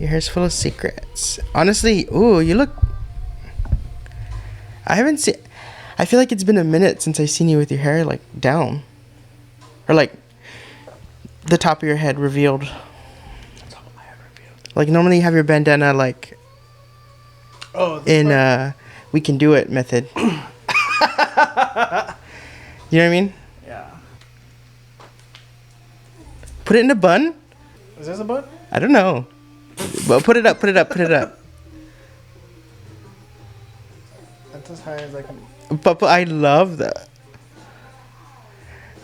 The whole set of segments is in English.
Your hair's full of secrets. Honestly, ooh, you look... I haven't seen... I feel like it's been a minute since I've seen you with your hair, like, down. Or, like, the top of your head revealed. Top of my head revealed. Like, normally you have your bandana, like... Oh, in, We Can Do It method. You know what I mean? Yeah. Put it in a bun? Is this a bun? I don't know. Well, put it up, put it up, put it up. That's as high as I can. But I love that.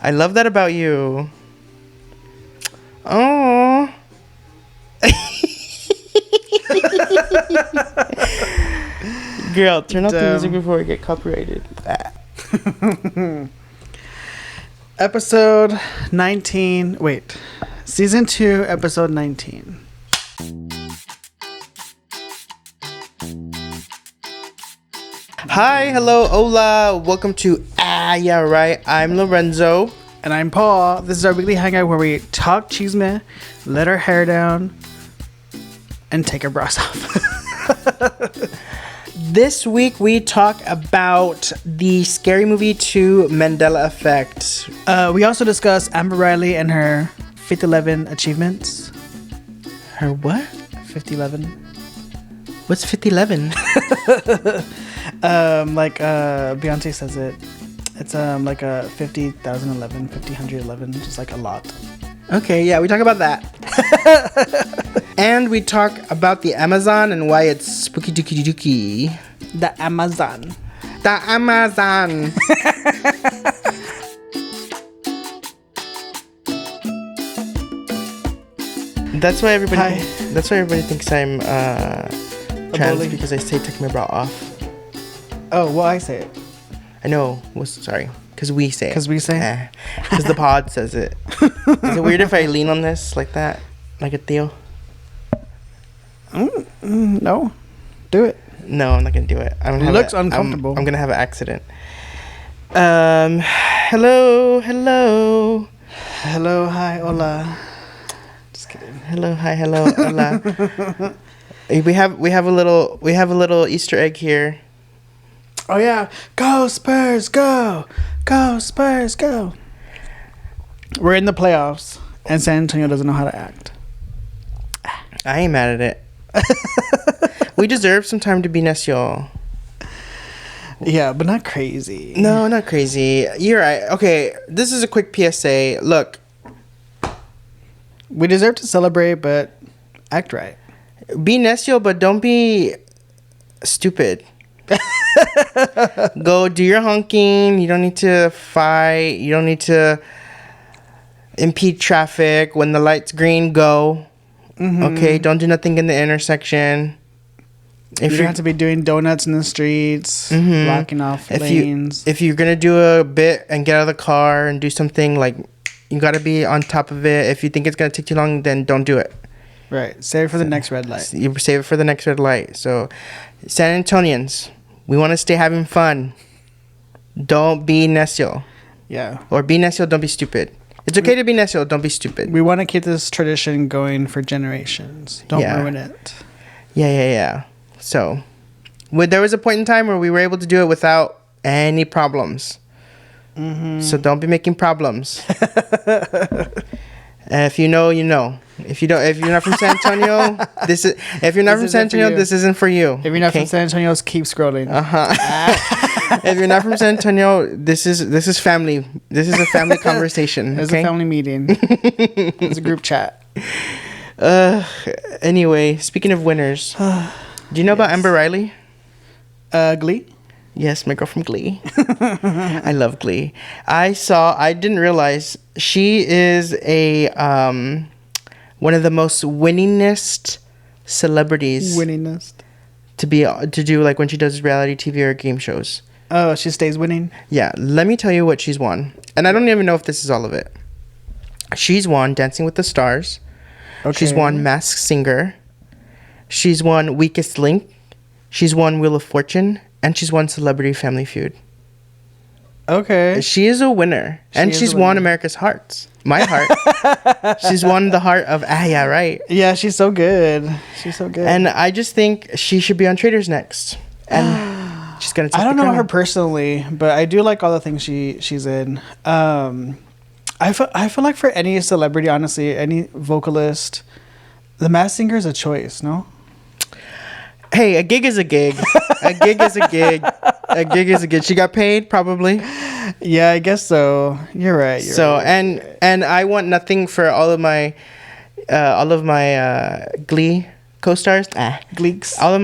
I love that about you. Oh. Girl, turn off the music before we get copyrighted. Episode 19. Wait. Season 2, episode 19. Hi, hello, hola. Welcome to Yeah, Right. I'm Lorenzo. And I'm Paul. This is our weekly hangout where we talk chisme, let our hair down, and take our bras off. This week we talk about the Scary Movie 2 Mandela Effect. We also discuss Amber Riley and her 5011 achievements. Her what? 5011. What's 5011? Like Beyonce says it. It's like a 50,011, 50,111, just like a lot. Okay, yeah, we talk about that. And we talk about the Amazon and why it's spooky dooky dooky. The Amazon. The Amazon. That's why everybody. That's why everybody thinks I'm trans because I say take my bra off. Oh, well, I say it. I know. Well, sorry, because we say it. Because we say. Because the pod says it. Is it weird if I lean on this like that, like a Theo? No, do it. No, I'm not gonna do it. It looks uncomfortable. I'm gonna have an accident. Hello, hi, hola. Just kidding. Hello, hi, hello, hola. we have a little Easter egg here. Oh yeah, go Spurs, go Spurs, go. We're in the playoffs, and San Antonio doesn't know how to act. I ain't mad at it. We deserve some time to be Necio. Yeah, but not crazy. No, not crazy. You're right. Okay, this is a quick PSA. Look, we deserve to celebrate, but act right. Be Necio, but don't be stupid. Go do your honking. You don't need to fight. You don't need to impede traffic. When the light's green, go. Mm-hmm. Okay, don't do nothing in the intersection. You don't have to be doing donuts in the streets, blocking off lanes. If you're gonna do a bit and get out of the car and do something, like, you gotta be on top of it. If you think it's gonna take too long, then don't do it. Right, save it for the next red light. You save it for the next red light. So, San Antonians, we want to stay having fun. Don't be necio. Yeah. Or be necio, don't be stupid. It's okay to be necio, don't be stupid. We want to keep this tradition going for generations. Don't ruin it. Yeah. So, there was a point in time where we were able to do it without any problems. Mm-hmm. So don't be making problems. If you know, you know. If you're not from San Antonio, this isn't for you. If you're not from San Antonio, keep scrolling. If you're not from San Antonio, this is family. This is a family conversation. It's a family meeting. It's a group chat. Anyway, speaking of winners, do you know about Amber Riley? Glee? Yes, my girl from Glee. I love Glee. I didn't realize she is a one of the most winningest celebrities. Winningest. To do, like, when she does reality TV or game shows. Oh, she stays winning? Yeah, let me tell you what she's won. And I don't even know if this is all of it. She's won Dancing with the Stars. Okay. She's won Masked Singer. She's won Weakest Link. She's won Wheel of Fortune. And she's won Celebrity Family Feud. Okay. She is a winner, and is she's a won winner. America's hearts. My heart. She's won the heart of yeah, right. Yeah, she's so good. She's so good. And I just think she should be on Traders next, and she's gonna. Take I don't the know her crown. personally, but I do like all the things she's in. I feel like for any celebrity, honestly, any vocalist, the Masked Singer is a choice. No. Hey, a gig is a gig. A gig is a gig. A gig is a gig. She got paid, probably. Yeah, I guess so. You're right. And I want nothing for all of my Glee co-stars. Gleeks. All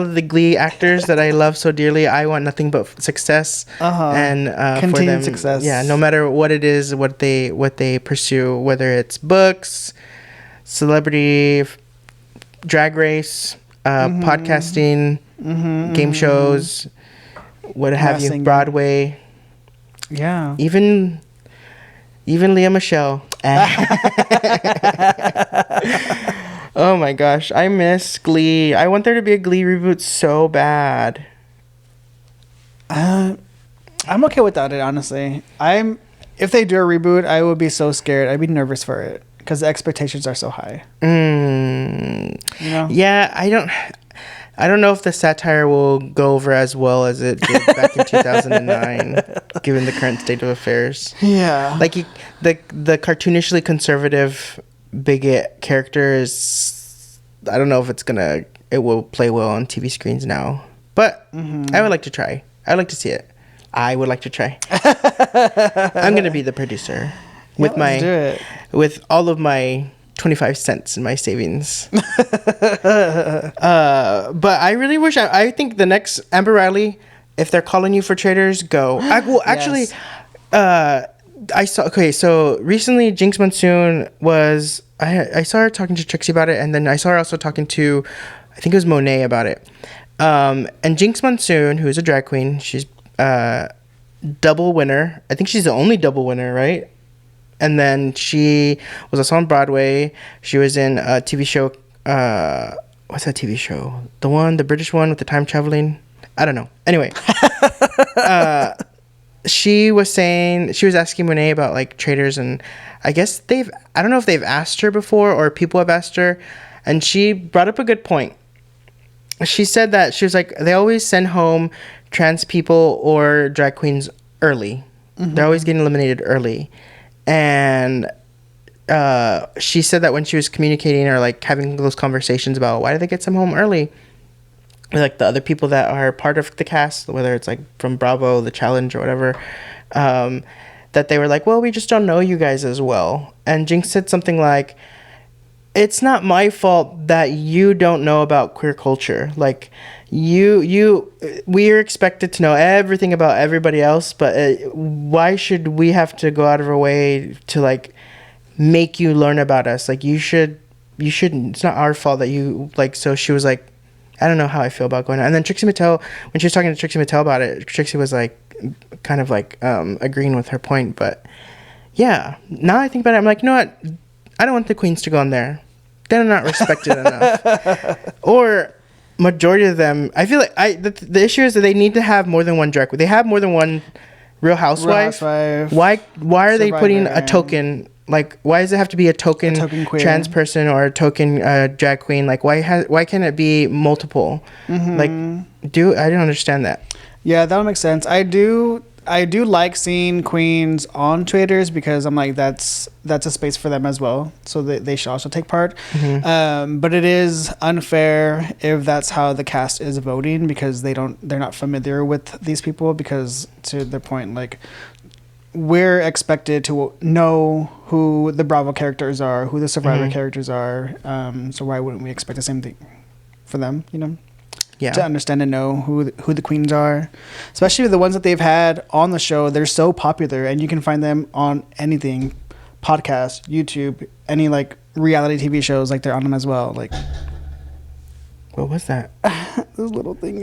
of the Glee actors that I love so dearly. I want nothing but success. And for Continued them, success. yeah, no matter what it is, what they pursue, whether it's books, celebrity, drag race, podcasting, game shows, what have you, Masked Broadway. Yeah. Even Leah Michelle. Oh my gosh, I miss Glee. I want there to be a Glee reboot so bad. I'm okay without it, honestly. If they do a reboot, I would be so scared. I'd be nervous for it because the expectations are so high. You know? Yeah, I don't know if the satire will go over as well as it did back in 2009, given the current state of affairs. Yeah. Like the cartoonishly conservative bigot character is, I don't know if it will play well on TV screens now. But I would like to try. I'd like to see it. I would like to try. I'm gonna be the producer with let's do it. with all of my 25 cents in my savings. But I really wish I think the next Amber Riley, if they're calling you for Traders, go. Actually, I saw. Okay, so recently Jinx Monsoon was. I saw her talking to Trixie about it, and then I saw her also talking to, I think it was Monet about it. And Jinx Monsoon, who is a drag queen, she's double winner. I think she's the only double winner, right? And then she was also on Broadway. She was in a TV show. What's that TV show? The British one with the time traveling. I don't know. Anyway, she was asking Monet about like Traders, and I guess I don't know if they've asked her before or people have asked her, and she brought up a good point. She said that she was like, they always send home trans people or drag queens early. They're always getting eliminated early. And she said that when she was communicating or like having those conversations about why do they get some home early, like the other people that are part of the cast, whether it's like from Bravo, The Challenge, or whatever, that they were like, well, we just don't know you guys as well. And Jinx said something like, it's not my fault that you don't know about queer culture. Like we're expected to know everything about everybody else, but why should we have to go out of our way to like make you learn about us? Like you shouldn't. It's not our fault that you like. So she was like, I don't know how I feel about going on. And then Trixie Mattel, when she was talking to Trixie Mattel about it, Trixie was like kind of like agreeing with her point. But yeah, now I think about it, I'm like, you know what, I don't want the queens to go on there. They're not respected enough. Or majority of them, I feel like the issue is that they need to have more than one drag queen. They have more than one Real Housewife. Why are they putting a token? Like, why does it have to be a token trans person or a token drag queen? Like, why can't it be multiple? Like, I don't understand that. Yeah, that would make sense. I do like seeing queens on Traders because I'm like, that's a space for them as well, so they should also take part. But it is unfair if that's how the cast is voting because they're not familiar with these people, because to their point, like, we're expected to know who the Bravo characters are, who the Survivor characters are, so why wouldn't we expect the same thing for them, you know? Yeah. To understand and know who the queens are, especially the ones that they've had on the show. They're so popular, and you can find them on anything, podcast, YouTube, any like reality TV shows. Like, they're on them as well. Like, what was that? This little thing.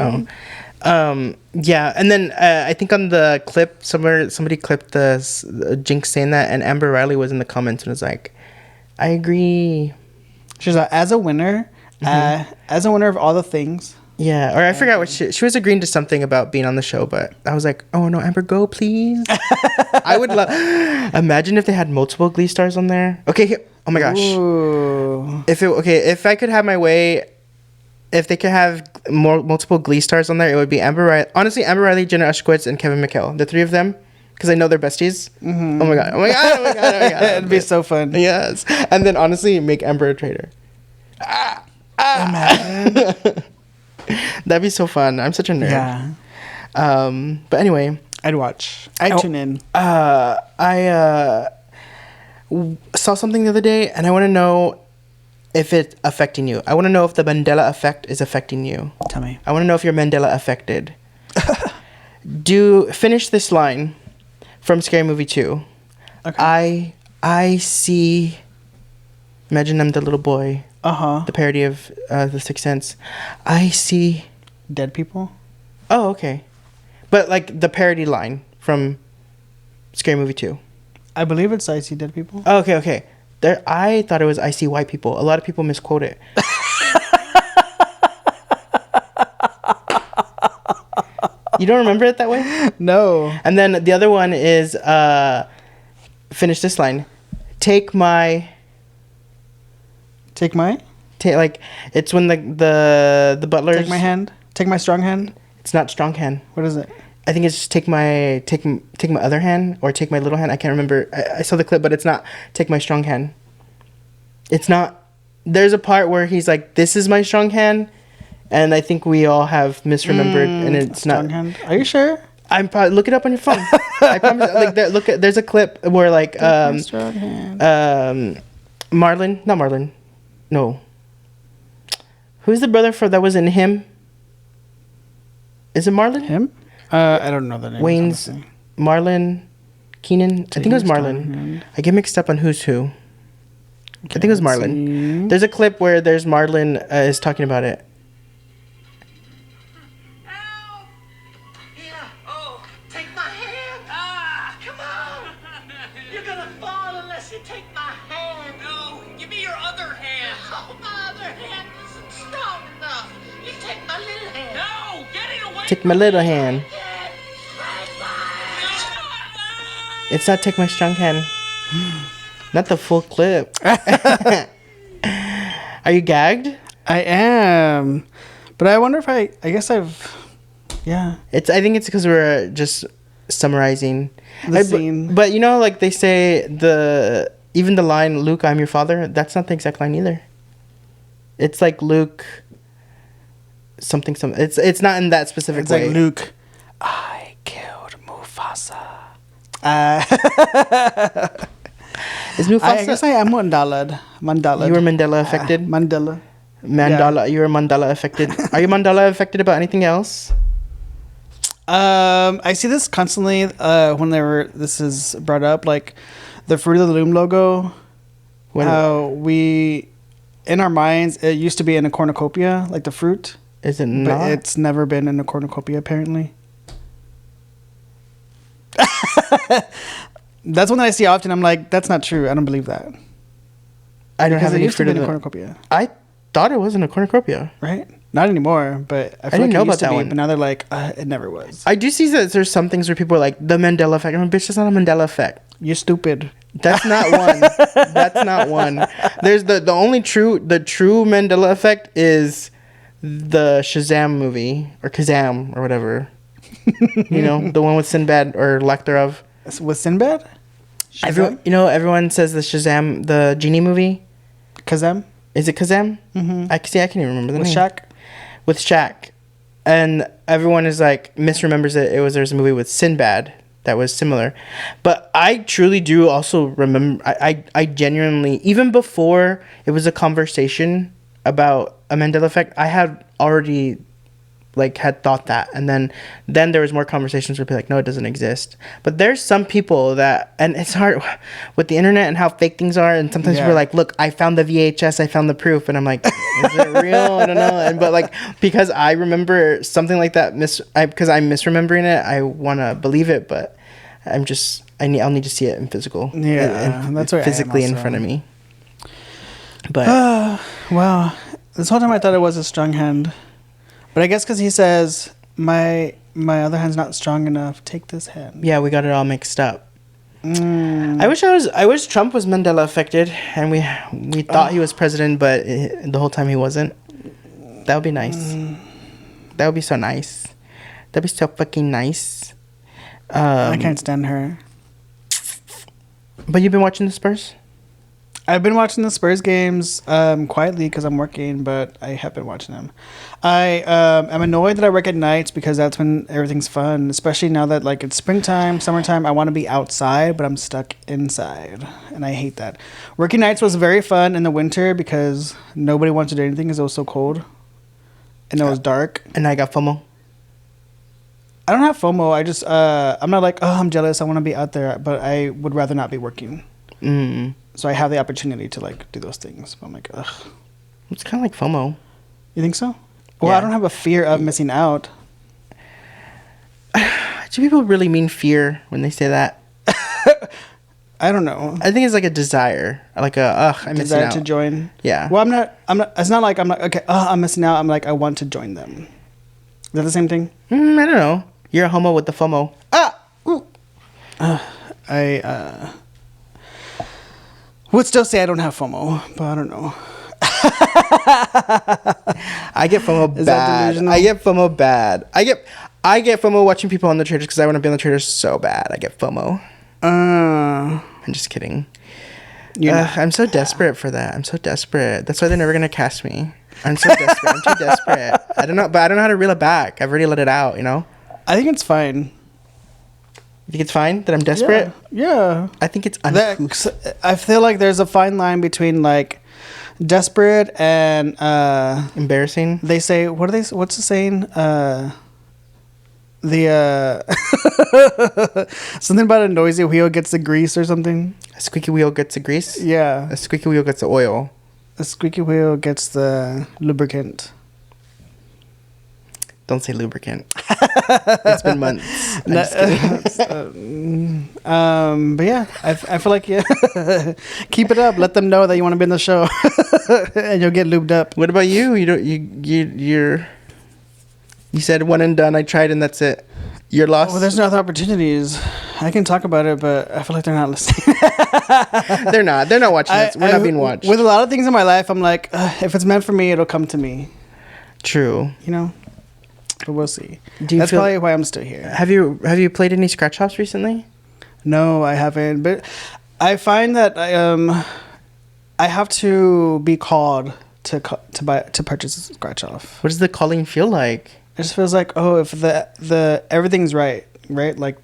Yeah, and then I think on the clip somebody clipped the Jinx saying that, and Amber Riley was in the comments and was like, "I agree." She's like, as a winner of all the things Yeah, or I forgot what she was agreeing to something about being on the show, but I was like, oh no, Amber, go please. I would love. Imagine if they had multiple Glee stars on there. Okay, oh my gosh. Ooh. If I could have my way, if they could have multiple Glee stars on there, it would be Amber Riley. Honestly, Amber Riley, Jenna Ushkowitz, and Kevin McHale. The three of them, because I know they're besties. Mm-hmm. Oh my god! Oh my god! Oh my god! Oh my god! It'd be so fun. Yes, and then honestly, make Amber a traitor. Imagine. That'd be so fun. I'm such a nerd. Yeah. But anyway, I'd watch. I'd tune in. I saw something the other day, and I want to know if it's affecting you. I want to know if the Mandela effect is affecting you. Tell me. I want to know if you're Mandela affected. Finish this line from Scary Movie 2. Okay. I see. Imagine I'm the little boy. The parody of The Sixth Sense. I see dead people. Oh, okay. But like the parody line from Scary Movie 2. I believe it's I see dead people. Oh, okay. There, I thought it was I see white people. A lot of people misquote it. You don't remember it that way? No. And then the other one is finish this line. Take my like it's when the butlers take my hand. Take my strong hand. It's not strong hand. What is it? I think it's just take my other hand or take my little hand. I can't remember. I saw the clip, but it's not take my strong hand. It's not. There's a part where he's like, "This is my strong hand," and I think we all have misremembered, and it's strong not. Hand. Are you sure? I'm probably look it up on your phone. I promise. Like there's a clip where like strong hand. Not Marlon, no. Who's the brother that was in Him? Is it Marlon? Him? I don't know the name. Wayne's Marlon Keenan. I think it was Marlon. I get mixed up on who's who. I think it was Marlon. See. There's a clip where there's Marlon is talking about it. Help! Yeah. Oh, take my hand. Come on. You're gonna fall unless you take my hand. No, give me your other hand. Oh, my other hand isn't strong enough. You take my little hand. No, get it away. Take my little hand. It's not take my strong hand. Not the full clip. Are you gagged? I am, but I wonder if I guess yeah. I think it's because we're just summarizing The scene. But you know, like they say even the line "Luke, I'm your father." That's not the exact line either. It's like Luke. Something. It's not in that specific It's way. like Luke. I killed Mufasa. Is Mufasa? I guess I am Mandela. You were Mandela affected. Mandela. You were Mandela affected. Are you Mandela affected about anything else? I see this constantly when this is brought up, like the Fruit of the Loom logo. How we, in our minds, it used to be in a cornucopia, like the fruit. Is it But not? it's never been in a cornucopia, apparently. That's one that I see often. I'm like, that's not true. I don't believe that. I don't have any used to fruit be of in a the. cornucopia, I thought it was in a cornucopia. right? Not anymore, but I feel didn't like know it about used to that be, one. But now they're like, it never was. I do see that there's some things where people are like the Mandela effect. I'm like, bitch, that's not a Mandela effect. You're stupid. That's not one. That's not one. There's the true Mandela effect is the Shazam movie or Kazam or whatever. You know, the one with Sinbad or lack thereof. With Sinbad? Everyone says the Shazam, the genie movie. Kazam? Is it Kazam? Mm-hmm. I can't even remember the With name. Shaq? With Shaq, and everyone is like misremembers it. There's a movie with Sinbad that was similar, but I truly do also remember. I genuinely, even before it was a conversation about a Mandela effect, I had already had thought that, and then there was more conversations where people like, no, it doesn't exist. But there's some people that, and it's hard with the internet and how fake things are, and sometimes people are like, look, I found the VHS, I found the proof, and I'm like, is it real? I don't know. But because I remember something like that, because I'm misremembering it, I want to believe it, but I'll need to see it in physical. Yeah, that's where physically I am in also. front of me. But Wow. This whole time I thought it was a strong hand. But I guess because he says my other hand's not strong enough. Take this hand. Yeah, we got it all mixed up. I wish Trump was Mandela affected, and we thought he was president, but the whole time he wasn't. That would be nice. That would be so nice. That'd be so fucking nice. I can't stand her. But you've been watching the Spurs? I've been watching the Spurs games quietly because I'm working, but I have been watching them. I am annoyed that I work at nights because that's when everything's fun, especially now that like it's springtime, summertime. I want to be outside, but I'm stuck inside, and I hate that. Working nights was very fun in the winter because nobody wanted to do anything because it was so cold and it was dark. And I got FOMO. I don't have FOMO. I just I'm not like, oh, I'm jealous. I want to be out there, but I would rather not be working. So I have the opportunity to like do those things. But I'm like, ugh. It's kind of like FOMO. You think so? Well, Yeah. I don't have a fear of missing out. Do people really mean fear when they say that? I don't know. I think it's like a desire, like I'm missing Desire out. to join. Yeah. Well, I'm not. It's not like I'm like, okay. I'm missing out. I'm like, I want to join them. Is that the same thing? I don't know. You're a homo with the FOMO. I would still say I don't have FOMO, but I don't know. I get FOMO Is that bad. delusional? I get FOMO bad. I get FOMO watching people on the traders because I want to be on the traders so bad. I get FOMO. I'm just kidding. I'm so desperate for that. I'm so desperate. That's why they're never gonna cast me. I'm so desperate. I'm too desperate. I don't know, but I don't know how to reel it back. I've already let it out. You know. I think it's fine. You think it's fine that I'm desperate? Yeah. I think it's uncouth. I feel like there's a fine line between like desperate and Embarrassing. they say what's the saying? Something about a noisy wheel gets the grease or something. A squeaky wheel gets the grease. Yeah. A squeaky wheel gets the oil. A squeaky wheel gets the lubricant. Don't say lubricant. It's been months. I'm just kidding. But yeah, I feel like keep it up. Let them know that you want to be in the show, and you'll get lubed up. What about you? You said one and done. I tried and that's it. You're lost. Well, there's no other opportunities. I can talk about it, but I feel like they're not listening. They're not. They're not watching us. We're not being watched. With a lot of things in my life, I'm like, if it's meant for me, it'll come to me. True. You know. But we'll see. That's probably why I'm still here. Have you played any scratch offs recently? No, I haven't. But I find that I have to be called to purchase a scratch off. What does the calling feel like? It just feels like, oh, if the everything's right, like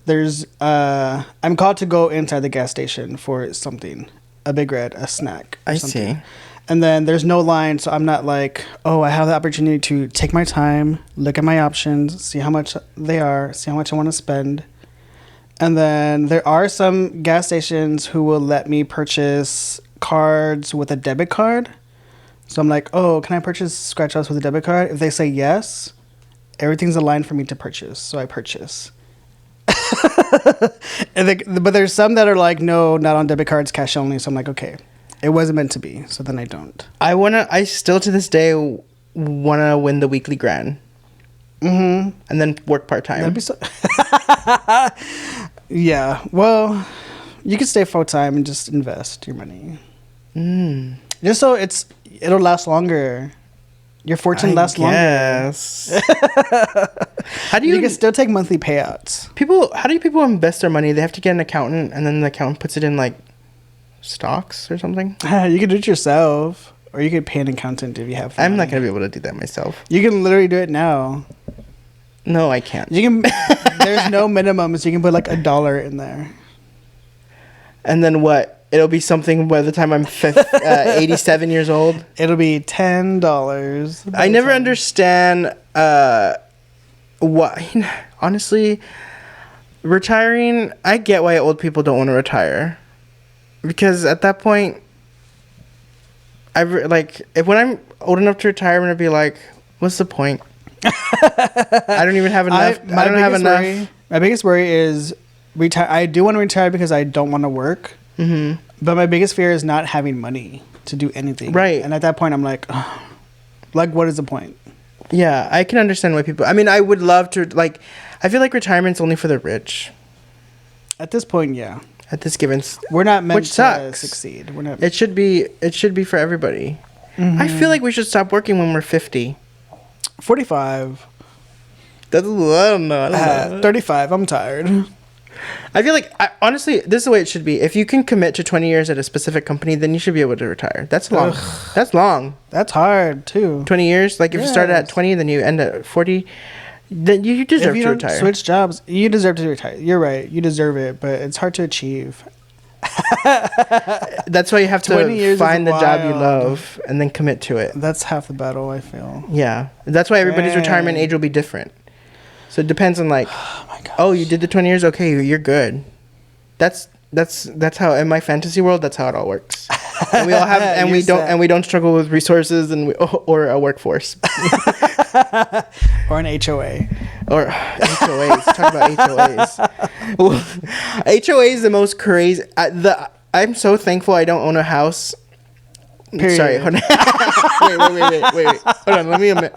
there's I'm called to go inside the gas station for something, a Big Red, a snack. Or something. See. And then there's no line, so I'm not like, oh, I have the opportunity to take my time, look at my options, see how much they are, see how much I want to spend. And then there are some gas stations who will let me purchase cards with a debit card. So I'm like, oh, can I purchase scratch offs with a debit card? If they say yes, everything's aligned for me to purchase. So I purchase. But there's some that are like, no, not on debit cards, cash only. So I'm like, okay. It wasn't meant to be, so then I don't. I still to this day wanna win the weekly grand. And then work part time. That'd be so. Yeah. Well, you can stay full time and just invest your money. Just so it'll last longer. Your fortune lasts longer. Yes. How do You you can still take monthly payouts. how do people invest their money? They have to get an accountant, and then the accountant puts it in like stocks or something. You can do it yourself, or you could pay an accountant if you have. I'm not money. gonna be able to do that myself. You can literally do it now. No, I can't. You can. There's no minimums. You can put like $1 in there. And then what? It'll be something by the time I'm 87 years old. It'll be $10. I never understand why. Honestly, retiring. I get why old people don't want to retire, because at that point, when I'm old enough to retire, I'm gonna be like, what's the point? I don't even have enough. I don't have enough. My biggest worry is retire. I do want to retire because I don't want to work. But my biggest fear is not having money to do anything. Right. And at that point, I'm like, ugh. Like, what is the point? Yeah, I can understand why people. I mean, I would love to like. I feel like retirement's only for the rich At this point, yeah. at this given. We're not meant Which to sucks. succeed. We're not. It should be. It should be for everybody. I feel like we should stop working when we're 50. 45. That's I don't know. I don't know. 35. I'm tired. I feel like honestly, this is the way it should be. If you can commit to 20 years at a specific company, then you should be able to retire. That's long. That's long. That's hard too. 20 years. Like if you started at Yes. 20, then you end at 40. Then you deserve If you to don't retire. switch jobs, you deserve to retire. You're right. You deserve it, but it's hard to achieve. That's why you have 20 to years is find the job you wild. love and then commit to it. That's half the battle, I feel. Yeah, that's why everybody's Dang. retirement age will be different. So it depends on like, Oh my god. oh, you did the 20 years, okay, you're good. That's how in my fantasy world, that's how it all works. And we all have, and You're set. we don't struggle with resources or a workforce Or an HOA. or HOAs. Talk about HOAs. Well, HOA is the most crazy. I'm so thankful I don't own a house. Period. Sorry, hold on. wait. Hold on, let me admit.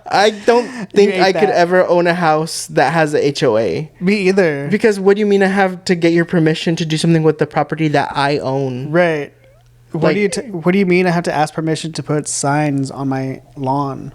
I don't think ate I could that. ever own a house that has a HOA. Me either. Because what do you mean I have to get your permission to do something with the property that I own? Right. What Like- what do you mean I have to ask permission to put signs on my lawn?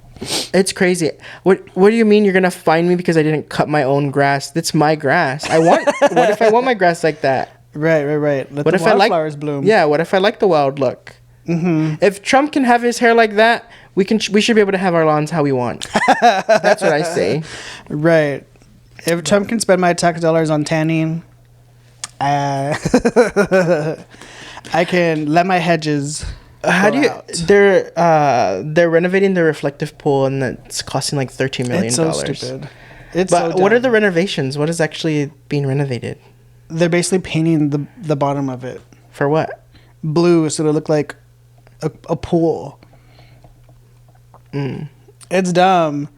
It's crazy. What do you mean you're gonna fine me because I didn't cut my own grass? That's my grass. What if I want my grass like that? Right. Let What the if I like wildflowers bloom. Yeah, what if I like the wild look? Mm-hmm. If Trump can have his hair like that, we should be able to have our lawns how we want. That's what I say. Right. If Trump can spend my tax dollars on tanning, I can let my hedges. How grow do you? out. They're renovating the reflective pool and it's costing like $13 million. It's so stupid. It's But so what are the dumb. renovations? What is actually being renovated? They're basically painting the bottom of it For what? blue so it'll look like a pool. It's dumb.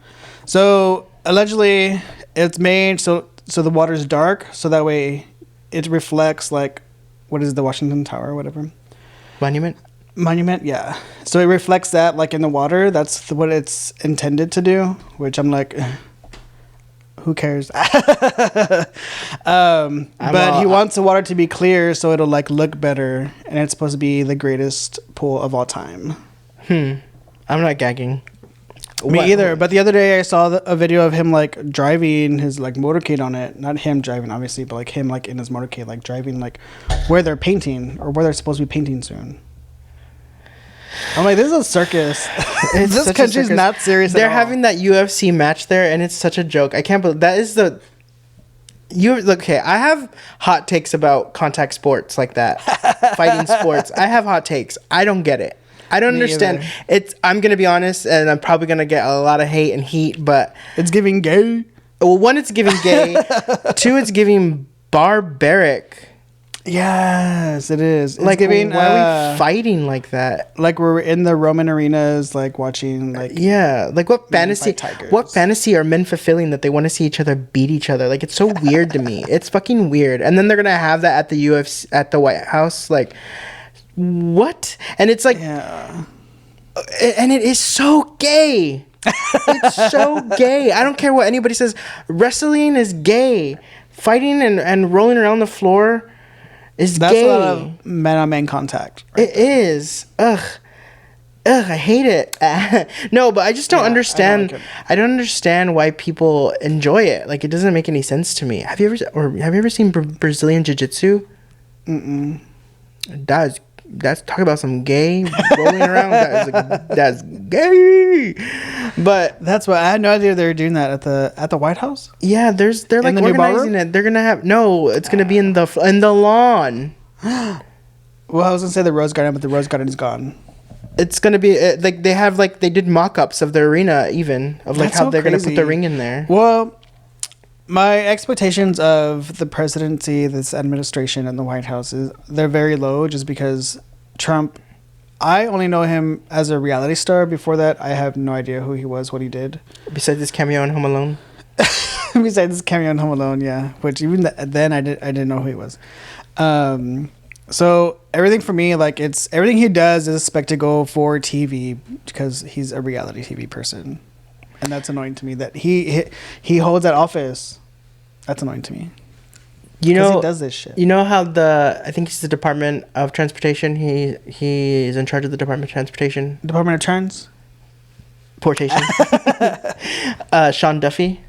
So allegedly, it's made so the water's dark, so that way it reflects like what is the Washington Tower or whatever Monument? monument. Yeah, so it reflects that like in the water. That's what it's intended to do. Which I'm like, who cares? But he wants the water to be clear so it'll like look better, and it's supposed to be the greatest pool of all time. I'm not gagging. Me What- either. But the other day I saw a video of him like driving his like motorcade on it. Not him driving, obviously, but like him like in his motorcade, like driving like where they're painting or where they're supposed to be painting soon. I'm like, this is a circus. It's This such a country's circus. not serious. They're at all. having that UFC match there, and it's such a joke. I can't believe that is the. You look, okay, I have hot takes about contact sports like that, fighting sports. I have hot takes. I don't get it. I don't Me understand. either. It's. I'm gonna be honest, and I'm probably gonna get a lot of hate and heat. But It's giving gay. well, one, it's giving gay. Two, it's giving barbaric. Yes, it is. It's Like, giving. why are we fighting like that? Like we're in the Roman arenas, like watching like. Yeah, like what Men fantasy? fight tigers. What fantasy are men fulfilling that they want to see each other beat each other? Like it's so weird to me. It's fucking weird. And then they're gonna have that at the UFC at the White House. Like what? And it's like, Yeah. and it is so gay. It's so gay. I don't care what anybody says. Wrestling is gay. Fighting and rolling around the floor is That's gay. a lot of man-on-man contact. Right? It is. Ugh, I hate it. No, but I just don't Yeah, I don't understand. like it. I don't understand why people enjoy it. Like it doesn't make any sense to me. Have you ever seen Brazilian jiu-jitsu? That's talk about some gay rolling around. That's gay. But That's why I had no idea they were doing that at the White House. yeah, they're like the new organizing ballroom? it. They're gonna have it's gonna be in the lawn. Well, I was gonna say the Rose Garden, but the Rose Garden is gone. It's gonna be like they did mock-ups of the arena, even of like That's how so they're gonna put the crazy. ring in there. Well, my expectations of the presidency, this administration, and the White House they're very low, just because Trump. I only know him as a reality star. Before that, I have no idea who he was, what he did. Besides this cameo in Home Alone. Besides cameo on Home Alone, yeah. Which even then I didn't know who he was. So everything for me, like everything he does is spectacle for TV because he's a reality TV person. and that's annoying to me. That he holds that office. That's annoying to me. You know, he does this shit. You know how I think he's the Department of Transportation. He is in charge of the Department of Transportation. Department of Trans. Portation. Sean Duffy.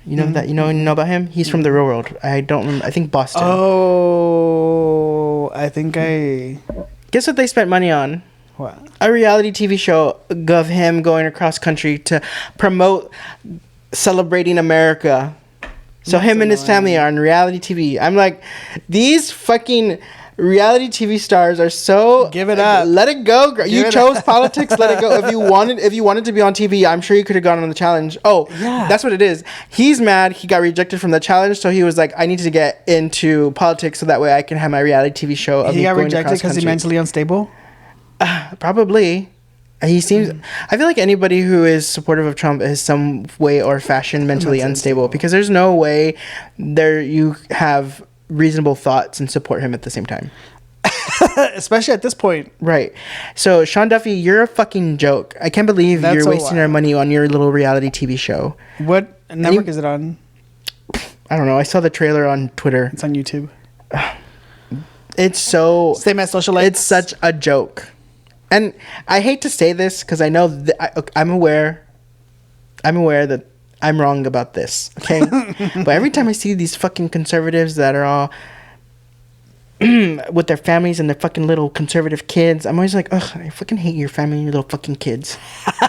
You know that? You know about him? He's from the real world. I don't remember. I think Boston. Oh, I think I. Guess what they spent money on? What? A reality TV show of him going across country to promote celebrating America. So That's him and his family are on reality TV. I'm like, these fucking reality TV stars are so. Give it up. Let it go. You chose politics. Let it go. If you wanted to be on TV, I'm sure you could have gone on the challenge. Oh, yeah. That's what it is. He's mad. He got rejected from the challenge, so he was like, I need to get into politics so that way I can have my reality TV show. Of He me got going rejected across because he's country. mentally unstable. Probably. He seems. I feel like anybody who is supportive of Trump is some way or fashion mentally unstable, because there's no way you have reasonable thoughts and support him at the same time. Especially at this point. Right. So Sean Duffy, you're a fucking joke. I can't believe you're wasting our money on your little reality TV show. What network is it on? I don't know. I saw the trailer on Twitter. It's on YouTube. It's so same as Social Lights. It's such a joke. And I hate to say this because I know I'm aware that I'm wrong about this, okay? But every time I see these fucking conservatives that are all with their families and their fucking little conservative kids, I'm always like, ugh, I fucking hate your family and your little fucking kids.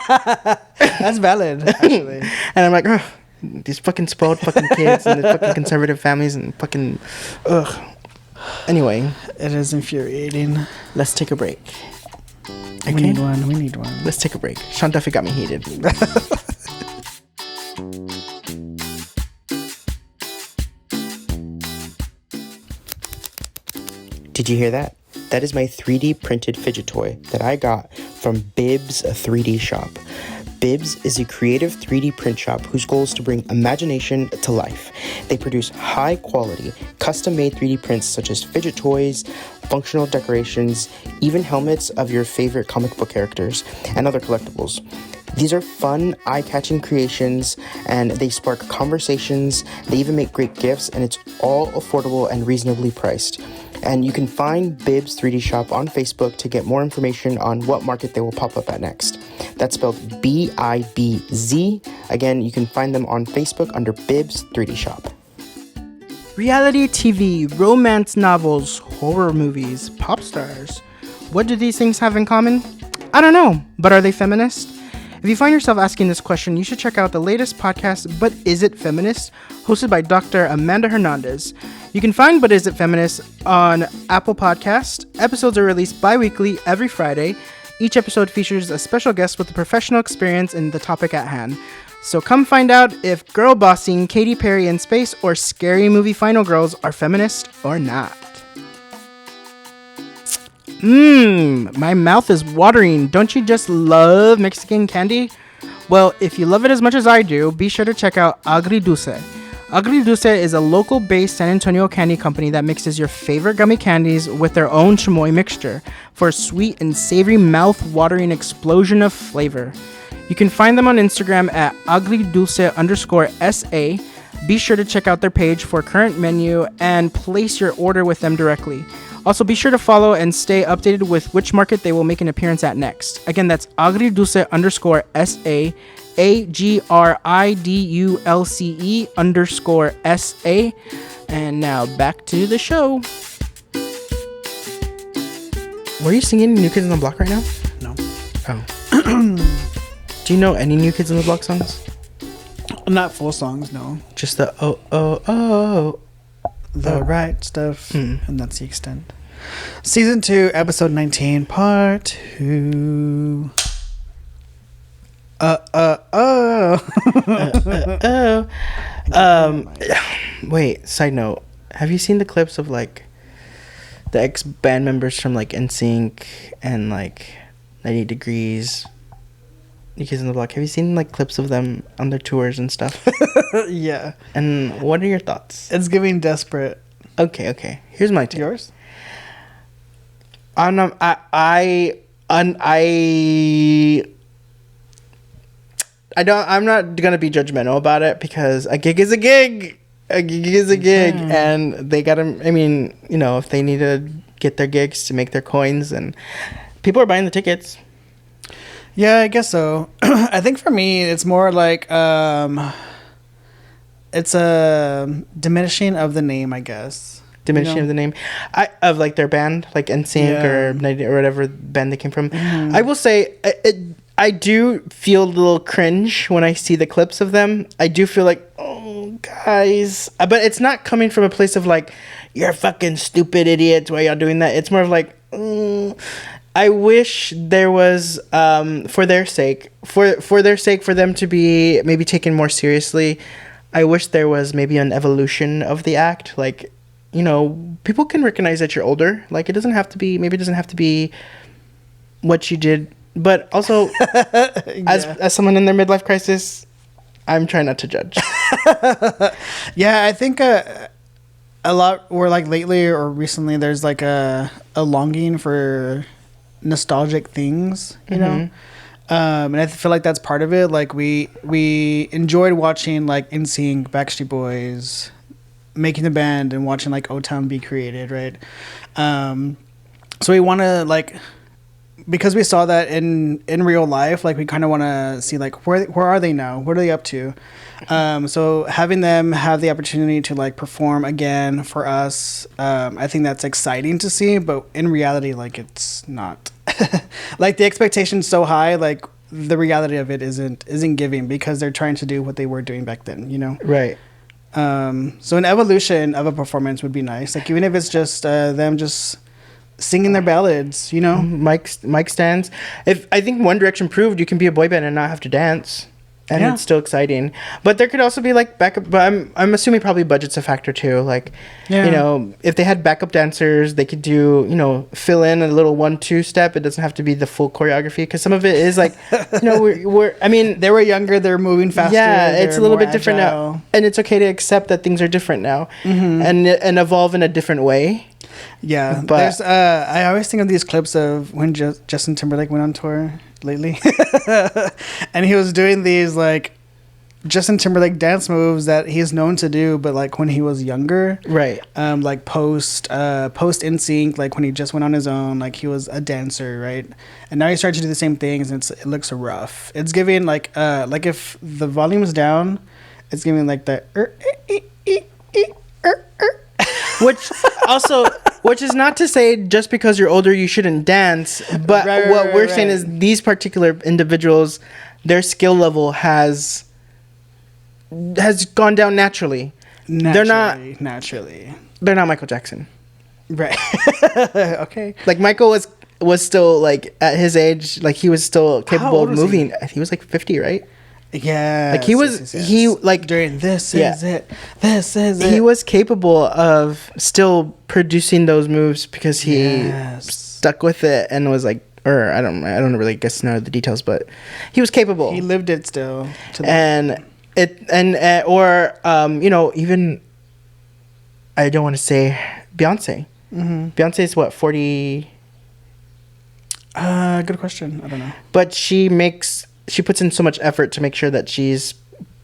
That's valid, actually. And I'm like, ugh, these fucking spoiled fucking kids and the fucking conservative families and fucking, ugh. Anyway. It is infuriating. Let's take a break. Okay? We need one. Let's take a break. Sean Duffy got me heated. Did you hear that? That is my 3D printed fidget toy that I got from Bibs 3D Shop. Bibs is a creative 3D print shop whose goal is to bring imagination to life. They produce high-quality, custom-made 3D prints such as fidget toys, functional decorations, even helmets of your favorite comic book characters, and other collectibles. These are fun, eye-catching creations, and they spark conversations. They even make great gifts, and it's all affordable and reasonably priced. And you can find Bibs 3D Shop on Facebook to get more information on what market they will pop up at next. That's spelled BIBZ. Again, you can find them on Facebook under Bibs 3D Shop. Reality TV, romance novels, horror movies, pop stars. What do these things have in common? I don't know, but are they feminist? If you find yourself asking this question, you should check out the latest podcast, But Is It Feminist?, hosted by Dr. Amanda Hernandez. You can find But Is It Feminist on Apple Podcast. Episodes are released bi-weekly every Friday. Each episode features a special guest with a professional experience in the topic at hand. So come find out if girl bossing, Katy Perry in space, or scary movie Final Girls are feminist or not. My mouth is watering. Don't you just love Mexican candy? Well, if you love it as much as I do, be sure to check out Agridulce. Agridulce is a local-based San Antonio candy company that mixes your favorite gummy candies with their own chamoy mixture for a sweet and savory mouth-watering explosion of flavor. You can find them on Instagram at agridulce_SA. Be sure to check out their page for current menu and place your order with them directly. Also, be sure to follow and stay updated with which market they will make an appearance at next. Again, that's agridulce_SA, AGRIDULCE_SA. And now back to the show. Were you singing New Kids on the Block right now? No. Oh. Do you know any New Kids on the Block songs? Not full songs, no. Just the oh, oh, oh. The right stuff, and that's the extent. Season 2, episode 19, part 2. Wait, side note. Have you seen the clips of, like, the ex-band members from, like, NSYNC and, like, 90 Degrees, New Kids on the Block? Have you seen, like, clips of them on their tours and stuff? Yeah. And what are your thoughts? It's giving desperate. Okay. Here's my take. Yours? I'm not gonna be judgmental about it because a gig is a gig. A gig is a gig, and they gotta. I mean, you know, if they need to get their gigs to make their coins, and people are buying the tickets. Yeah, I guess so. I think for me, it's more like it's a diminishing of the name, I guess. Diminishing You know? of the name, of like their band, like NSYNC or whatever band they came from. I will say, I do feel a little cringe when I see the clips of them. I do feel like, oh, guys, but it's not coming from a place of like, you're fucking stupid idiots. Why y'all doing that? It's more of like, I wish there was, for their sake, for their sake, for them to be maybe taken more seriously. I wish there was maybe an evolution of the act, like. You know, people can recognize that you're older. Like, it doesn't have to be what you did. But also, as someone in their midlife crisis, I'm trying not to judge. Yeah, I think a lot, or like lately or recently, there's like a longing for nostalgic things, you know? And I feel like that's part of it. Like, we enjoyed watching like NSYNC, Backstreet Boys, making the band and watching like O-Town be created, right? So we want to like, because we saw that in real life, like we kind of want to see like where are they now? What are they up to? So having them have the opportunity to like perform again for us, I think that's exciting to see. But in reality, like it's not. Like the expectation's so high, like the reality of it isn't giving because they're trying to do what they were doing back then, you know? Right. So an evolution of a performance would be nice. Like even if it's just them just singing their ballads, you know. Mic stands. If I think One Direction proved you can be a boy band and not have to dance, and it's still exciting. But there could also be like backup. But I'm assuming probably budget's a factor too. Like, you know, if they had backup dancers, they could do fill in a little 1-2 step. It doesn't have to be the full choreography because some of it is like, we're. I mean, they were younger. They're moving faster. Yeah, it's a little bit different agile. now, and it's okay to accept that things are different now, and evolve in a different way. Yeah, but there's. I always think of these clips of when Justin Timberlake went on tour lately, and he was doing these like Justin Timberlake dance moves that he's known to do, but like when he was younger, right? Like post NSYNC, like when he just went on his own, like he was a dancer, right? And now he's starting to do the same things, and it looks rough. It's giving like if the volume is down, it's giving like the which is not to say just because you're older you shouldn't dance, but what we're saying is these particular individuals, their skill level has gone down naturally. They're not Michael Jackson, right? Okay, like Michael was still like at his age, like he was still capable of moving. He was like 50, right? Yeah, like he was he like during this is it. He was capable of still producing those moves because he stuck with it and was like, or I don't really guess know the details, but he was capable. He lived it still, even I don't want to say Beyonce. Beyonce's what, 40? Good question. I don't know, but she puts in so much effort to make sure that she's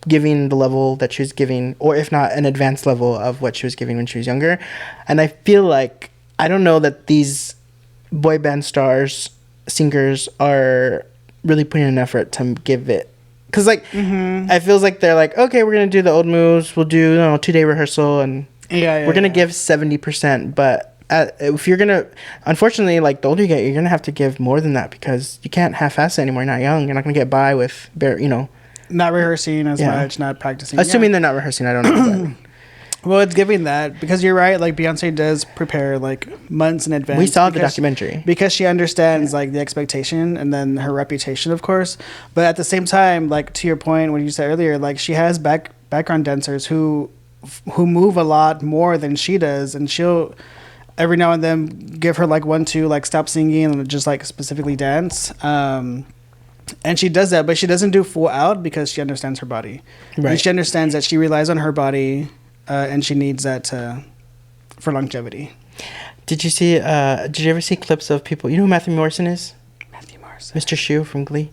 giving the level that she was giving, or if not an advanced level of what she was giving when she was younger. And I feel like, I don't know that these boy band singers are really putting in effort to give it. Because like, it feels like they're like, okay, we're going to do the old moves. We'll do 2-day rehearsal and we're going to give 70%. But if you're gonna, unfortunately, like the older you get, you're gonna have to give more than that because you can't half-ass it anymore. You're not young. You're not gonna get by with not rehearsing as much, not practicing. Assuming they're not rehearsing, I don't know. Well, it's giving that because you're right. Like Beyonce does prepare like months in advance. We saw the documentary because she understands like the expectation and then her reputation, of course. But at the same time, like to your point, what you said earlier, like she has background dancers who move a lot more than she does, and she'll every now and then give her like 1-2, like stop singing and just like specifically dance. And she does that, but she doesn't do full out because she understands her body. Right. And she understands that she relies on her body and she needs that for longevity. Did you ever see clips of people, you know who Matthew Morrison is? Matthew Morrison. Mr. Shue from Glee.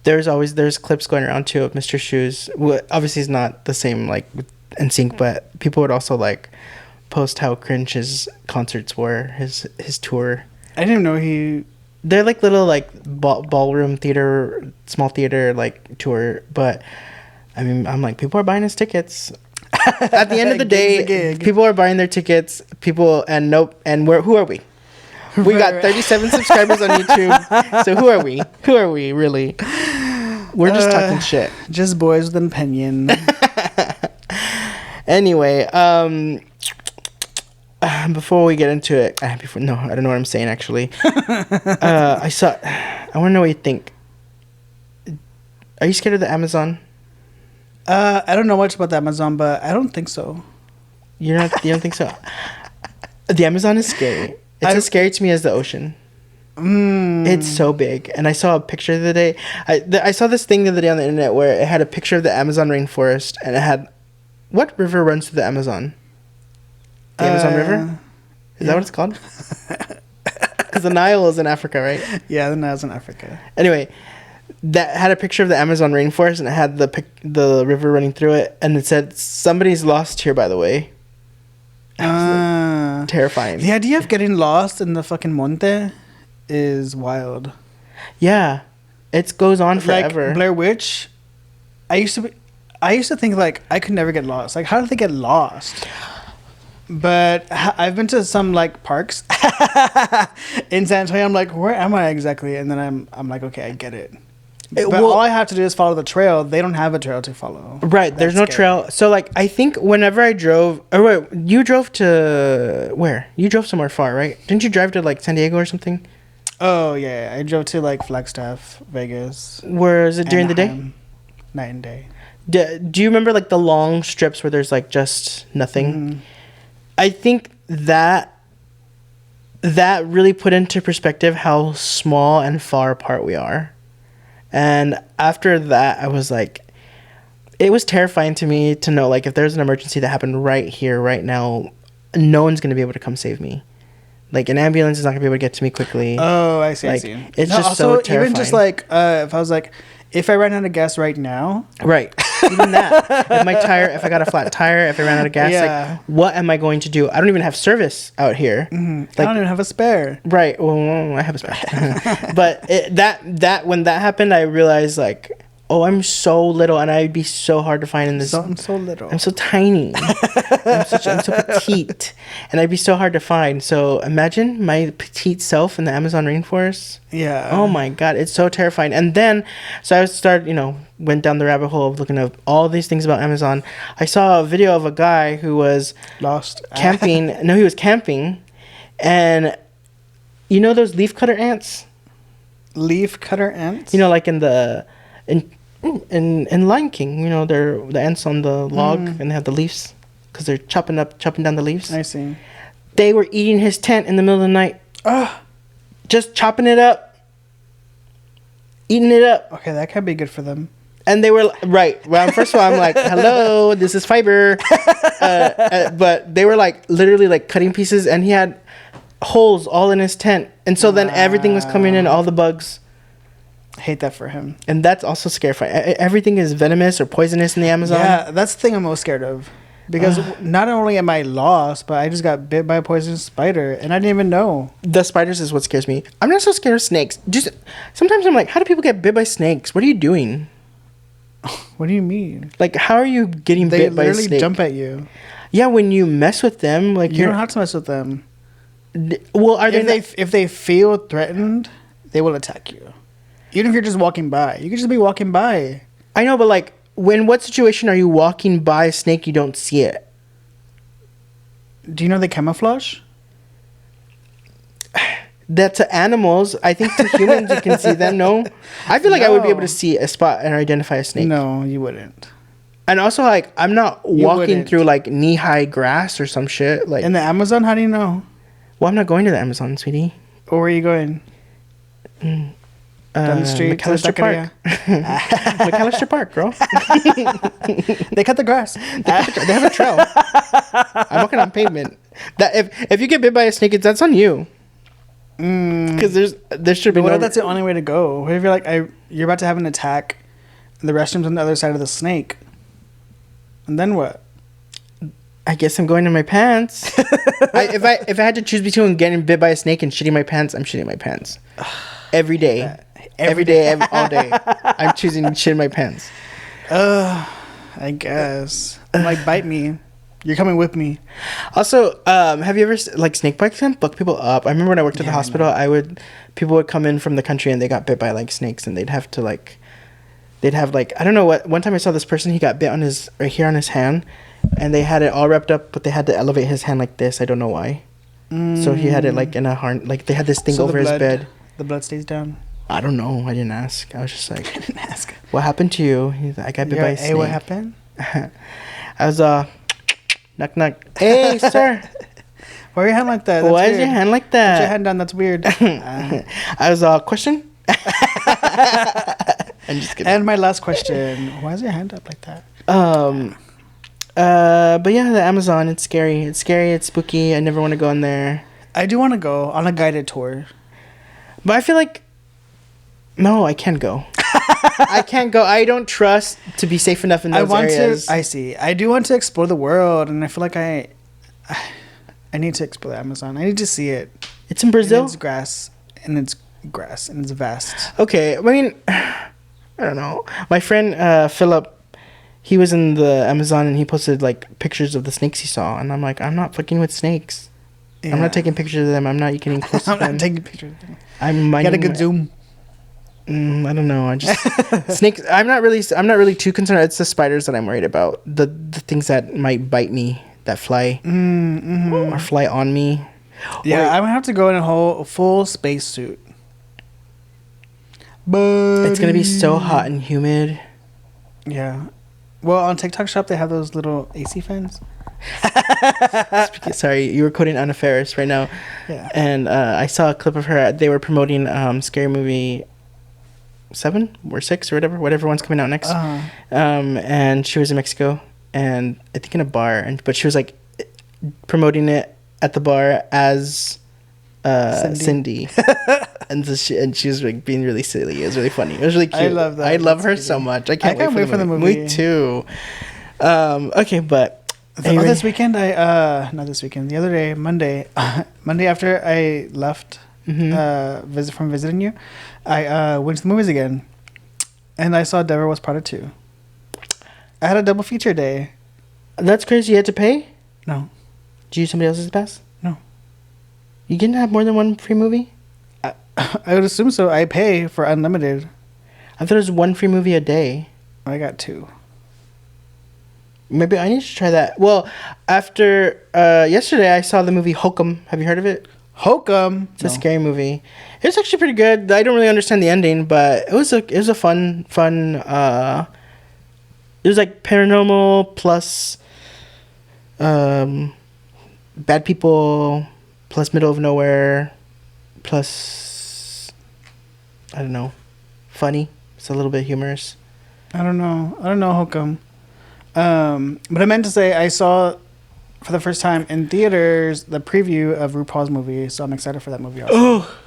there's clips going around too of Mr. Shoes. Obviously, he's not the same like with NSYNC, but people would also like post how cringe his concerts were, his tour. I didn't even know he. They're like little like ballroom theater, small theater like tour, but I mean, I'm like, people are buying his tickets. At the end of the day, people are buying their tickets. People and who are we? We got 37 subscribers on YouTube. So who are we? Who are we really? We're just talking shit. Just boys with an opinion. Anyway, before we get into it, I don't know what I'm saying actually. I want to know what you think. Are you scared of the Amazon? I don't know much about the Amazon, but I don't think so. You don't think so? The Amazon is scary. It's as scary to me as the ocean. It's so big. And I saw a picture the other day. I saw this thing the other day on the internet where it had a picture of the Amazon rainforest, and it had, what river runs through the Amazon? The Amazon River? Is that what it's called? Because the Nile is in Africa, right? Yeah, the Nile's in Africa. Anyway, that had a picture of the Amazon rainforest, and it had the river running through it, and it said, "Somebody's lost here, by the way." Terrifying. The idea of getting lost in the fucking monte is wild. Yeah, it goes on forever. Like Blair Witch, I used to think like I could never get lost. Like, how did they get lost? But I've been to some like parks in San Antonio. I'm like, where am I exactly? And then I'm like, okay, I get it. But all I have to do is follow the trail. They don't have a trail to follow. Right, there's no trail. So like, I think whenever I drove, you drove to where? You drove somewhere far, right? Didn't you drive to like San Diego or something? Oh yeah, I drove to like Flagstaff, Vegas. Where is it during the day? Night and day. Do you remember like the long strips where there's like just nothing? Mm-hmm. I think that really put into perspective how small and far apart we are. And after that, I was like, it was terrifying to me to know, like, if there's an emergency that happened right here, right now, no one's going to be able to come save me. Like, an ambulance is not going to be able to get to me quickly. Oh, I see, like, I see. It's just so terrifying. Even just, like, if I was like, if I ran out of gas right now. Right. Even that. If I got a flat tire, if I ran out of gas, like, what am I going to do? I don't even have service out here. Mm-hmm. Like, I don't even have a spare. Right. Well, I have a spare. But when that happened, I realized, like, oh, I'm so little, and I'd be so hard to find in this. I'm so little. I'm so tiny. I'm so petite, and I'd be so hard to find. So imagine my petite self in the Amazon rainforest. Yeah. Oh my God, it's so terrifying. And then, so I went down the rabbit hole of looking at all these things about Amazon. I saw a video of a guy who was lost camping. No, he was camping, and you know those leafcutter ants. Leafcutter ants. You know, like in Lion King, you know, they're the ants on the log and they have the leaves because they're chopping down the leaves. I see. They were eating his tent in the middle of the night. Just chopping it up, eating it up. Okay, that can be good for them. And they were right. Well, first of all, I'm like, hello, this is fiber. But they were like literally like cutting pieces, and he had holes all in his tent, and so then everything was coming in, all the bugs. Hate that for him. And that's also scary. Everything is venomous or poisonous in the Amazon. Yeah, that's the thing I'm most scared of. Because not only am I lost, but I just got bit by a poisonous spider, and I didn't even know. The spiders is what scares me. I'm not so scared of snakes. Just sometimes I'm like, how do people get bit by snakes? What are you doing? What do you mean? Like, how are you getting bit by a snake? They literally jump at you. Yeah, when you mess with them, like you don't have to mess with them. Well, if they feel threatened, they will attack you. Even if you're just walking by, you could just be walking by. I know, but like, what situation are you walking by a snake, you don't see it? Do you know they camouflage? That to animals, I think to humans you can see them. No, I feel like I would be able to see a spot and identify a snake. No, you wouldn't. And also, like, I'm not walking through like knee-high grass or some shit. Like in the Amazon, how do you know? Well, I'm not going to the Amazon, sweetie. Or where are you going? Down the street, McAllister Park. McAllister Park, girl. They cut the grass. They have a trail. I'm walking on pavement. That if you get bit by a snake, that's on you. Because there should be But what no. if that's the only way to go? What if you're like, you're about to have an attack, and the restroom's on the other side of the snake, and then what? I guess I'm going in my pants. If I had to choose between getting bit by a snake and shitting my pants, I'm shitting my pants. Every day. Every day, all day. I'm choosing shit in my pants. I guess. I'm like, bite me. You're coming with me. Also, have you ever like snake bites can fuck people up? I remember when I worked at the hospital, people would come in from the country and they got bit by like snakes and they'd have I don't know what. One time I saw this person, he got bit on his right here on his hand, and they had it all wrapped up, but they had to elevate his hand like this. I don't know why. So he had it like in a harn, like they had this thing over his bed. The blood stays down. I don't know. I didn't ask. I was just like, I didn't ask. What happened to you? He's like, I got bit by a snake. Hey, what happened? I was knock knock. Hey, sir. Why are your hand like that? That's Why weird. is your hand like that? Put your hand down. That's weird. I was question. I'm just kidding. And my last question: why is your hand up like that? But yeah, the Amazon. It's scary. It's scary. It's spooky. I never want to go in there. I do want to go on a guided tour, but I feel like no, I can't go. I can't go. I don't trust to be safe enough in those areas. I see. I do want to explore the world, and I feel like I need to explore the Amazon. I need to see it. It's in Brazil. And it's grass, and it's vast. Okay, I mean, I don't know. My friend Philip, he was in the Amazon and he posted like pictures of the snakes he saw, and I'm like, I'm not fucking with snakes. Yeah. I'm not taking pictures of them. I'm not getting close to them. I'm not taking pictures of them. I'm got a good zoom. I don't know. I just snakes. I'm not really too concerned. It's the spiders that I'm worried about. The things that might bite me, that fly or fly on me. Yeah, I'm gonna have to go in a full space suit. But it's gonna be so hot and humid. Yeah. Well, on TikTok Shop they have those little AC fans. Sorry, you were quoting Anna Faris right now. Yeah. And I saw a clip of her. They were promoting Scary Movie 7 or 6 or whatever one's coming out next. And she was in Mexico, and I think in a bar, but she was like promoting it at the bar as Cindy. and she was like being really silly. It was really funny. It was really cute. I love that. I love her so much. I can't wait for the movie. Me too. Okay, but this weekend not this weekend. The other day, Monday after I left from visiting you, I went to the movies again, and I saw Devil Wears Prada 2. I had a double feature day. That's crazy. You had to pay? No. Did you use somebody else's pass? No. You didn't have more than one free movie? I would assume so. I pay for unlimited. I thought it was one free movie a day. I got 2. Maybe I need to try that. Well, after yesterday, I saw the movie Hokum. Have you heard of it? Hokum. It's a scary movie. It was actually pretty good. I don't really understand the ending, but it was a fun. It was like paranormal plus bad people plus middle of nowhere plus I don't know, funny. It's a little bit humorous. I don't know Hokum. But I meant to say I saw for the first time in theaters the preview of RuPaul's movie, so I'm excited for that movie also. Oh,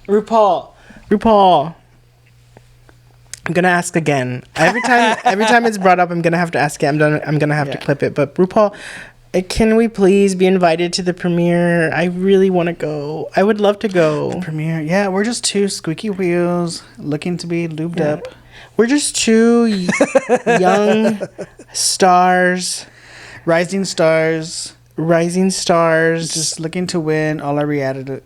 RuPaul. I'm gonna ask again. Every time it's brought up, I'm gonna have to ask it. I'm gonna have to clip it. But RuPaul, can we please be invited to the premiere? I really want to go. I would love to go. The premiere, yeah. We're just 2 squeaky wheels looking to be lubed up. We're just 2 young stars, rising stars, just looking to win all our reality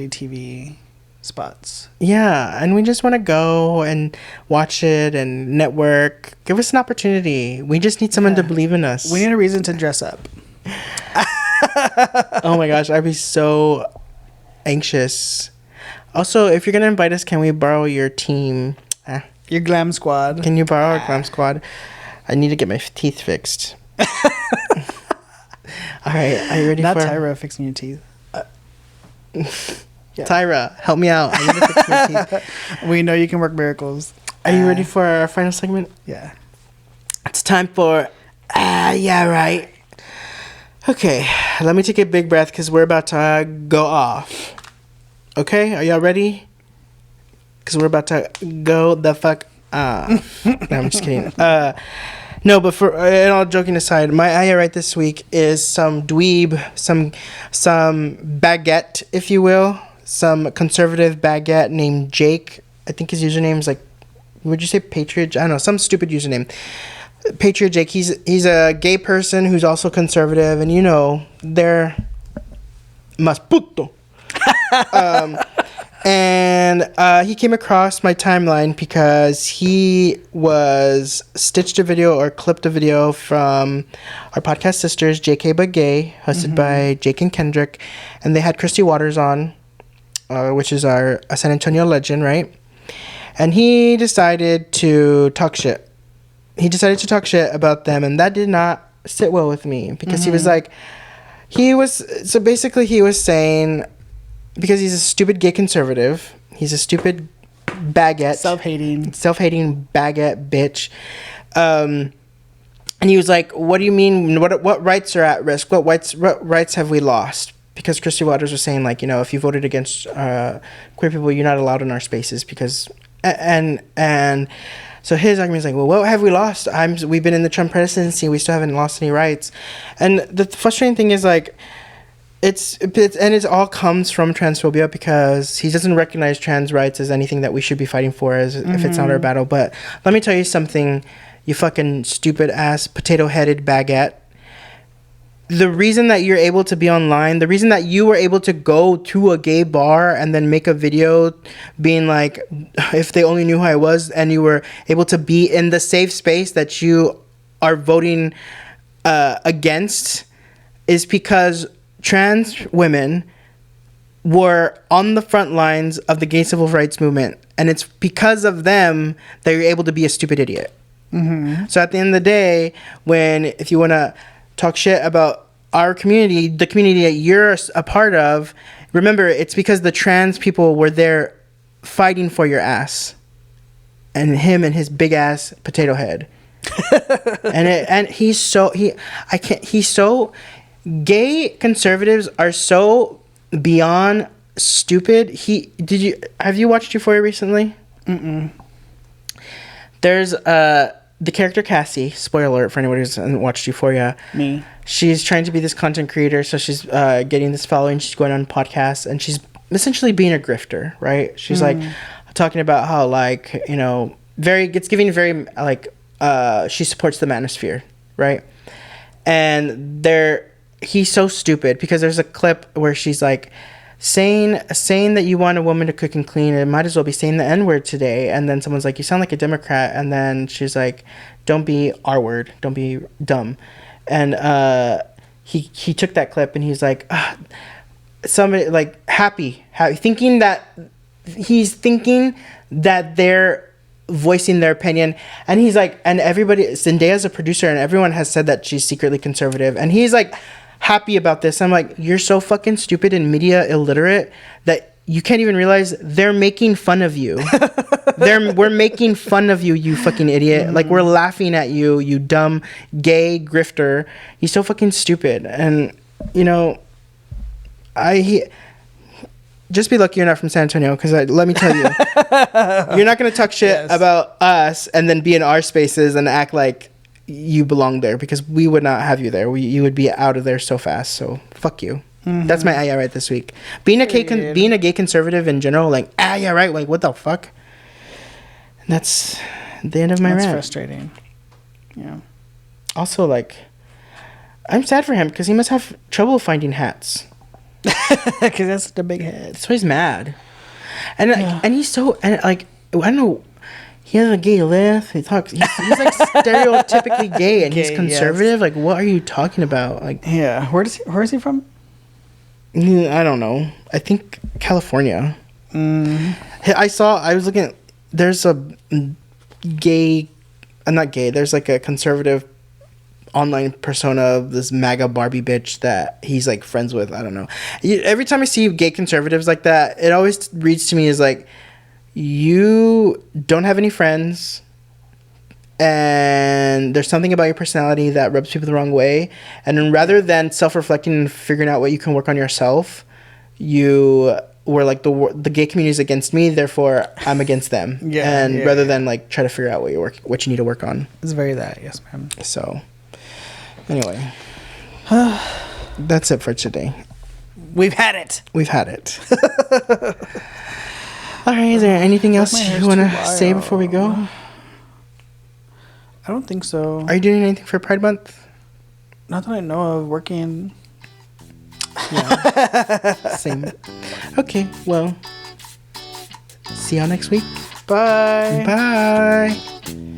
TV spots. Yeah, and we just want to go and watch it and network. Give us an opportunity. We just need someone to believe in us. We need a reason to dress up. Oh my gosh, I'd be so anxious. Also, if you're gonna invite us, can we borrow your team? Your glam squad. Can you borrow our glam squad? I need to get my teeth fixed. All right, are you ready Not for... Tyra fixing your teeth. Yeah. Tyra, help me out. I need to fix my teeth. We know you can work miracles. Are you ready for our final segment? Yeah. It's time for... yeah, right. Okay, let me take a big breath because we're about to go off. Okay, are y'all ready? Because we're about to go the fuck. No, I'm just kidding. No, but for and all joking aside, my I right this week is some dweeb, some baguette, if you will, some conservative baguette named Jake. I think his username is like, would you say Patriot? I don't know, some stupid username. Patriot Jake. He's a gay person who's also conservative, and you know they're mas puto. And he came across my timeline because he was stitched a video or clipped a video from our podcast sisters, JK But Gay, hosted by Jake and Kendrick. And they had Christy Waters on, which is a San Antonio legend, right? And he decided to talk shit. He decided to talk shit about them, and that did not sit well with me because he was like, he was saying, because he's a stupid gay conservative, he's a stupid baguette, self-hating baguette bitch, and he was like, what do you mean, what rights are at risk, what rights have we lost? Because Christy Waters was saying, like, you know, if you voted against queer people, you're not allowed in our spaces because and so his argument is like, well, what have we lost? We've been in the Trump presidency, we still haven't lost any rights. And the frustrating thing is, like, it all comes from transphobia because he doesn't recognize trans rights as anything that we should be fighting for, as if it's not our battle. But let me tell you something, you fucking stupid ass potato headed baguette. The reason that you're able to be online, the reason that you were able to go to a gay bar and then make a video being like, if they only knew who I was, and you were able to be in the safe space that you are voting against, is because trans women were on the front lines of the gay civil rights movement, and it's because of them that you're able to be a stupid idiot. So at the end of the day, if you want to talk shit about our community, the community that you're a part of, remember, it's because the trans people were there fighting for your ass, and him and his big ass potato head. He's so gay conservatives are so beyond stupid. Have you watched Euphoria recently? There's the character Cassie, spoiler alert for anyone who hasn't watched Euphoria. Me. She's trying to be this content creator, so she's getting this following. She's going on podcasts, and she's essentially being a grifter, right? She's like talking about how, like, you know, she supports the manosphere, right? And he's so stupid because there's a clip where she's like saying that you want a woman to cook and clean, and might as well be saying the N-word today. And then someone's like, you sound like a Democrat. And then she's like, don't be R-word, don't be dumb. And he took that clip and he's like, somebody like happy thinking that they're voicing their opinion. And he's like, and everybody, Zendaya's a producer and everyone has said that she's secretly conservative, and he's like happy about this. I'm like, you're so fucking stupid and media illiterate that you can't even realize they're making fun of you. We're making fun of you, you fucking idiot. Like, we're laughing at you, you dumb gay grifter. He's so fucking stupid. And, you know, just be lucky you're not from San Antonio, because let me tell you, you're not going to talk shit about us and then be in our spaces and act like you belong there, because we would not have you there. You would be out of there so fast. So fuck you. That's my yeah right this week. Being a gay conservative in general, like yeah right, like what the fuck. And that's the end of my rant. That's frustrating. Yeah. Also, like, I'm sad for him because he must have trouble finding hats. Because that's the big head. So he's mad, and he's so, and like, I don't know. He has a gay lisp. He's like stereotypically gay, and he's conservative. Yes. Like, what are you talking about? Like, yeah, where is he from? I don't know. I think California. I was looking. There's a gay, not gay. There's like a conservative online persona of this MAGA Barbie bitch that he's like friends with. I don't know. Every time I see gay conservatives like that, it always reads to me as like, you don't have any friends, and there's something about your personality that rubs people the wrong way, and then rather than self-reflecting and figuring out what you can work on yourself, you where like the gay community is against me, therefore I'm against them. Yeah, and yeah, rather yeah. than like try to figure out what you need to work on. It's very that, yes, ma'am. So anyway, that's it for today. We've had it. We've had it. All right, is there anything else my hair's you want too to say before we go? I don't think so. Are you doing anything for Pride Month? Not that I know of. Working. Same. Okay, well, see y'all next week. Bye. Bye.